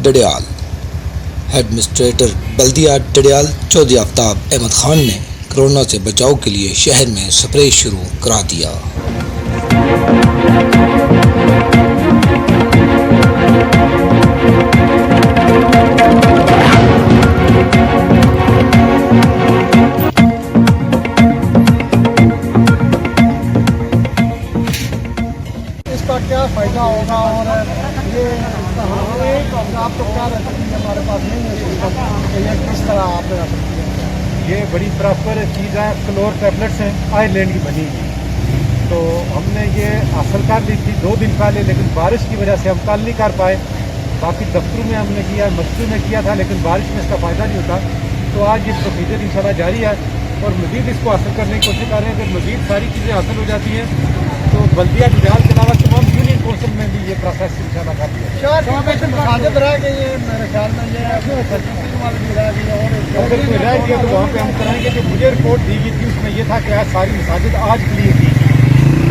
Dadyal. Head administrator بلدیہ ڈڈیال چودھری آفتاب احمد خان نے corona سے بچاؤ کے لیے شہر میں سپرے شروع کرا دیا۔ کیا فائدہ ہوگا اور یہ آپ کو کیا رہتا ہے ہمارے پاس نہیں ہے سسٹم کہ یہ کس طرح آپ نے سکتی ہے؟ یہ بڑی پراپر چیز ہے، کلور ٹیبلٹس ہیں آئرلینڈ کی بنی ہوئی، تو ہم نے یہ حاصل کر لی تھی 2 دن پہلے، لیکن بارش کی وجہ سے ہم کل نہیں کر پائے۔ باقی دفتروں میں ہم نے کیا، مسجدوں میں کیا تھا، لیکن بارش میں اس کا فائدہ نہیں ہوتا، تو آج یہ پروسیجر انشاءاللہ جاری ہے اور مزید اس کو حاصل کرنے کی کوشش کر رہے ہیں کہ مزید ساری چیزیں حاصل ہو جاتی ہیں تو بلدیہ ڈڈیال کے علاوہ تمام یونین کونسل میں بھی یہ پروسیس انشاءاللہ کر دیا شہر مساجد رہ گئی ہے، میرے خیال میں یہ رہ گئی ہے اور اگر کوئی رہ گیا تو وہاں پہ ہم کریں گے۔ جو مجھے رپورٹ دی گئی تھی اس میں یہ تھا کہ آج ساری مساجد آج کلیئر کی،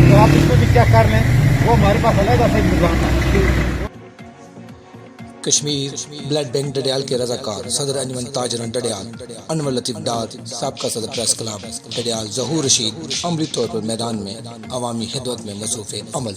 تو آپ اس میں بھی چیک کر لیں، وہ ہمارے پاس علیحدہ سے انتظام ہے۔ کشمیر بلڈ بینک ڈڈیال کے رضاکار صدر انجمن تاجران ڈڈیال انور لطیف ڈار، سابقہ صدر پریس کلب ڈڈیال ظہور رشید عملی طور پر میدان میں عوامی خدمت میں مصروف عمل۔